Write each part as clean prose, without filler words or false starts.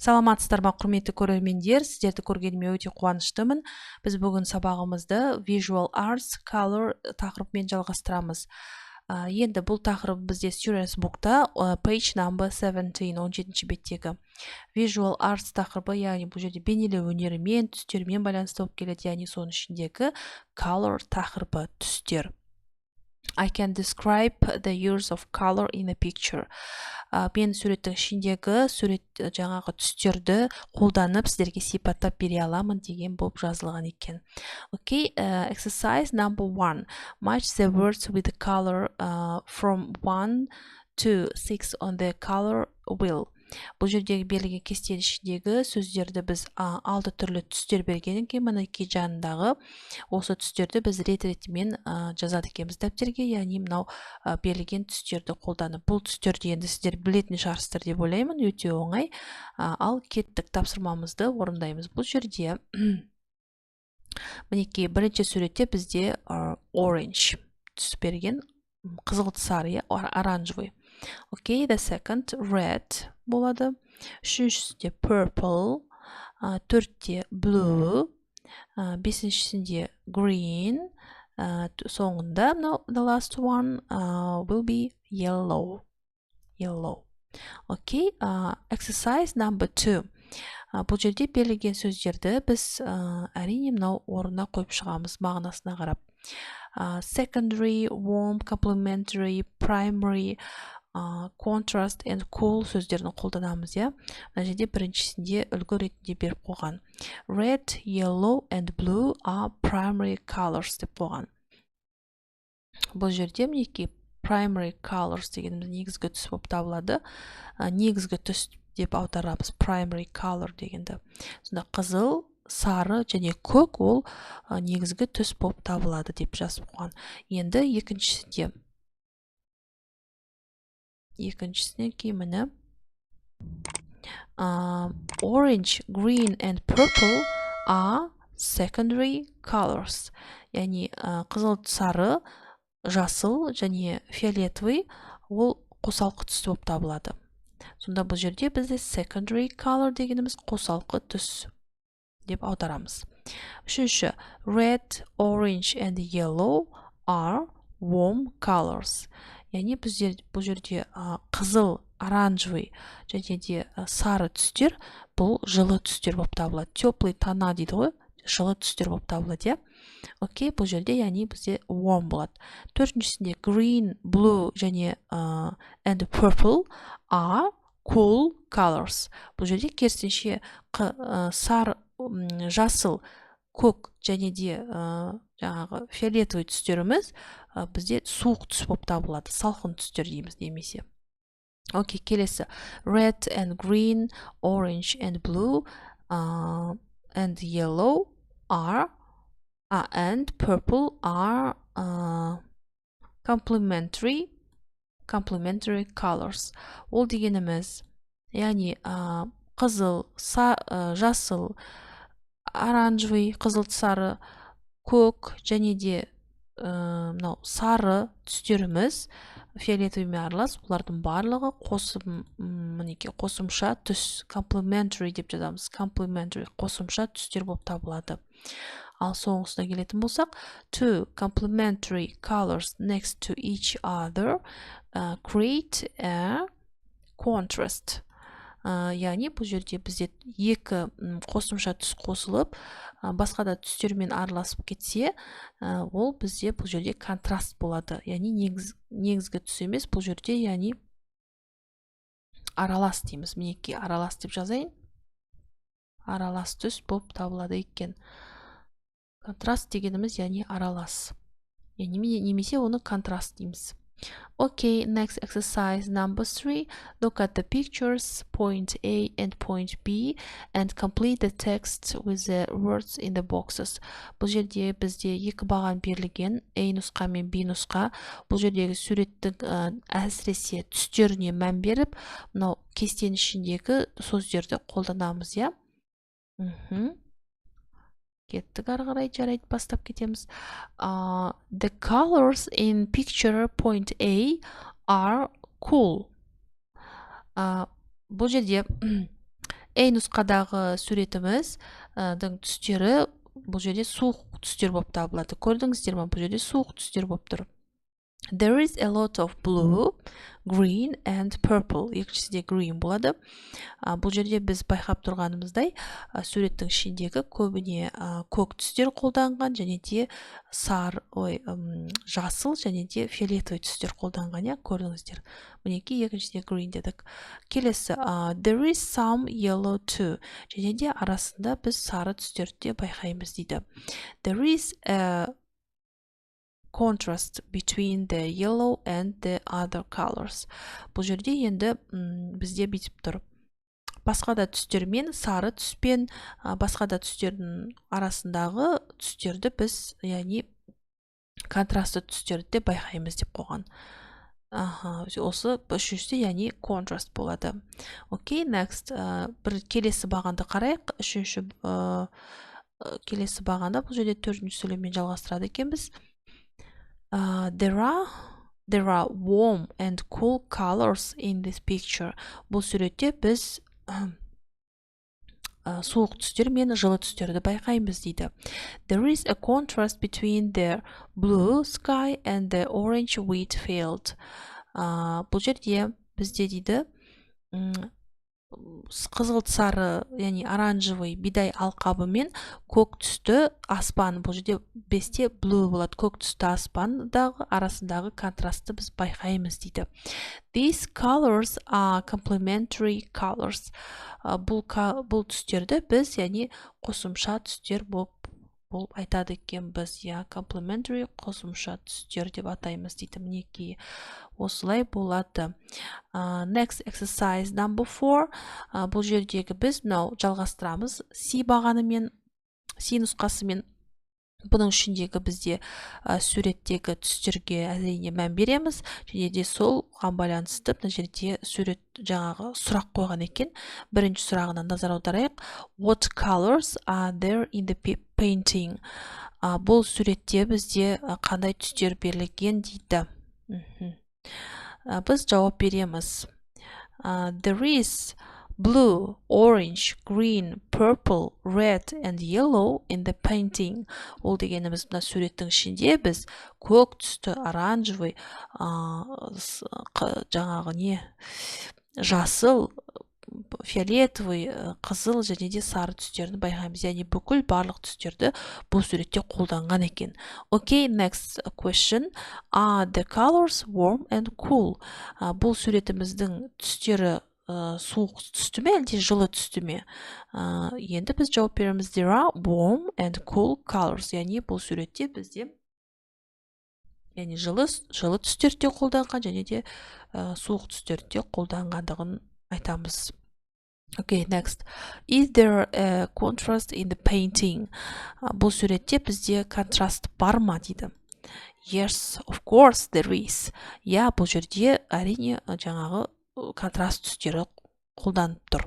Саламатсыздар ма, құрметті көрермендер, сіздерді көргеніме өте қуаныштымын. Біз бүгін сабағымызды Visual Arts Color тақырыбымен жалғастырамыз. Енді бұл тақырып бізде Students Book'та page number 17, 17 беттегі Visual Arts тақырыбы, яғни бұл жерде бейнелеу өнерімен, түстермен байланысты болып келеді, яғни соның ішіндегі color тақырыбы, түстер. I can describe the use of color in a picture. Мен суреттің ішіндегі жаңағы түстерді қолданып сіздерге сипаттап бере аламын деген болып жазылған екен. Okay, exercise number 1. Match the words with the color from 1 to 6 on the color wheel. Бұл жердегі берілген кестенің ішіндегі сөздерді біз 6 түрлі түстер берген екен. Мінекей жанындағы осы түстерді біз рет-ретімен жазады екенбіз дәптерге, яғни мынау берілген түстерді қолданып. Бұл түстерді енді сіздер білетін шығарсыздар деп ойлаймын, өте оңай. Ал кеттік, тапсырмамызды орындаймыз. Бұл жерде мінекей бірінші суретте бізде orange түс берген, қызыл сары, оранжевый. Okay, the second red болады. Үшіншісінде purple, төртте blue, бесіншісінде green, соңында the last one will be yellow. Okay, exercise number 2. Бұл жерде берілген сөздерді біз әрине мынау орнына қойып шығамыз, мағынасына қарап. Secondary, warm, complementary, primary, contrast and cool сөздерін қолданамыз, я. Мына жерде біріншісінде үлгі ретінде беріп қойған. Red, yellow and blue are primary colors деп қойған. Бұл жерде мінекей primary colors дегеніміз негізгі түс болып табылады. Негізгі түс деп аударамыз primary color дегенді. Сонда қызыл, сары және көк ол негізгі түс болып табылады деп жазып қойған. Енді екіншісінен кейміні orange, green and purple are secondary colors. Яғни қызыл, сары, жасыл және фиолетовый ол қосалқы түс болып табылады. Сонда бұл жерде бізде secondary color дегеніміз қосалқы түс деп аударамыз. Үшінші, red, orange and yellow are warm colors. Яғни бұл жерде қызыл, оранжевый және де сары түстер бұл жылы түстер болып табылады. Теплый тона дейді ғой, жылы түстер болып табылады. Окей, бұл жерде яғни бізде warm болады. Төртіншісінде green, blue және and purple are cool colors. Бұл жерде керісінше сары, жасыл, көк және де жаңағы фиолетовый түстеріміз бізде суық түс болып табылады, салқын түстер дейміз немесе. Окей, келесі red and green, orange and blue and yellow are and purple are complementary colors. Ол дегеніміз яғни қызыл, жасыл, оранжевый, қызыл, сары, көк және де мынау сары түстеріміз фиолетовыймен аралас, олардың барлығы қосымша түс, complementary деп жазамыз, complementary қосымша түстер болып табылады. Ал соңғысына келетін болсақ, two complementary colors next to each other create a contrast. Яғни бұл жерде бізде екі қосымша түс қосылып, басқа да түстермен араласып кетсе, ол бізде бұл жерде контраст болады. Яғни негізгі түс емес, бұл жерде яғни аралас дейміз. Мінекей аралас деп жазайын. Аралас түс болып табылады екен. Контраст дегеніміз яғни аралас. Немесе оны контраст дейміз. Okay, next exercise number 3. Look at the pictures, point A and point B, and complete the text with the words in the boxes. Бұл жерде бізде екі баған берілген, A нұсқа мен B нұсқа. Бұл жердегі суреттің әсіресе түстеріне мән беріп, мынау кестенің ішіндегі сөздерді қолданамыз, я? Кеттік ары қарай, жарайды, бастап кетеміз. The colors in picture point A are cool. Бұл жерде нұсқадағы суретіміз түстері бұл жерде суық түстер болып табылады. Көрдіңіздер ме? Бұл жерде суық түстер болып тұр. There is a lot of blue, green and purple. Екіншісі де green болады. Бұл жерде біз байқап тұрғанымыздай, суреттің ішіндегі көбіне көк түстер қолданған, және де жасыл және де фиолетовый түстер қолданған, көрдіңіздер. Мінекей екіншісінде green дедік. Келесі, there is some yellow too. Және де арасында біз сары түстерді де байқаймыз дейді. There is a contrast between the yellow and the other colors. Бұл жерде енді бізде бүйтіп тұр. Басқа да түстермен, сары түспен, басқа да түстердің арасындағы түстерді біз, яғни контрасты түстерді де байқаймыз деп қойған. Осы үшіншісі, яғни contrast болады. Окей, next. Бір келесі бағанды қарайық. Үшінші келесі бағанда бұл жерде төртінші сөйлеммен жалғастырады екенбіз. There are warm and cool colors in this picture. Бұл суретте біз суық түстер мен жылы түстерді байқаймыз дейді. There is a contrast between the blue sky and the orange wheat field. Бұл жерде бізде дейді қызыл сары, яғни оранжевый бидай алқабы мен көк түсті аспан. Бұл жерде 5-те blue болады. Көк түсті аспандағы арасындағы контрастты біз байқаймыз дейді. These colors are complementary colors. Бұл түстерді біз, яғни қосымша түстер болып айтады екен біз. Complementary қосымша түстер деп атаймыз дейді. Мінекей осылай болады. Next exercise number 4. Бұл жердегі біз жалғастырамыз. C бағанымен, C нұсқасымен. Бұның ішіндегі бізде суреттегі түстерге әрине мән береміз. Және де сол байланысты мына жерде сурет жаңағы сұрақ қойған екен. Бірінші сұрағына назар аударайық. What colors are there in the painting? Бұл суретте бізде қандай түстер берілген дейді. Біз жауап береміз. There is blue, orange, green, purple, red and yellow in the painting. Ол дегеніміз мына суреттің ішінде біз көк түсті, оранжевый, жаңағы жасыл, фиолетовый, қызыл және де сары түстерді байқаймыз. Яғни бүкіл барлық түстерді бұл суретте қолданған екен. Okay, next question. Are the colors warm and cool? Бұл суретіміздің түстері суық түсті ме, әлде жылы түсті ме? Енді біз жауап береміз. There are warm and cool colors. Яғни бұл суретте бізде жылы түстерде қолданған және де суық түстерде қолданғандығын айтамыз. Okay, next. Is there a contrast in the painting? Бұл суретте бізде контраст бар ма дейді. Yes, of course there is. Бұл жерде әрине жаңағы контраст түстері қолданып тұр.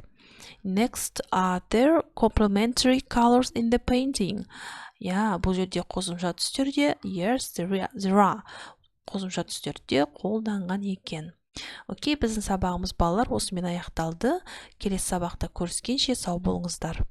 Next, are there complementary colors in the painting? Бұл жерде қосымша түстерде, yes, there are. Қосымша түстерде қолданған екен. Окей, біздің сабағымыз балалар осымен аяқталды. Келесі сабақта көріскенше сау болыңыздар.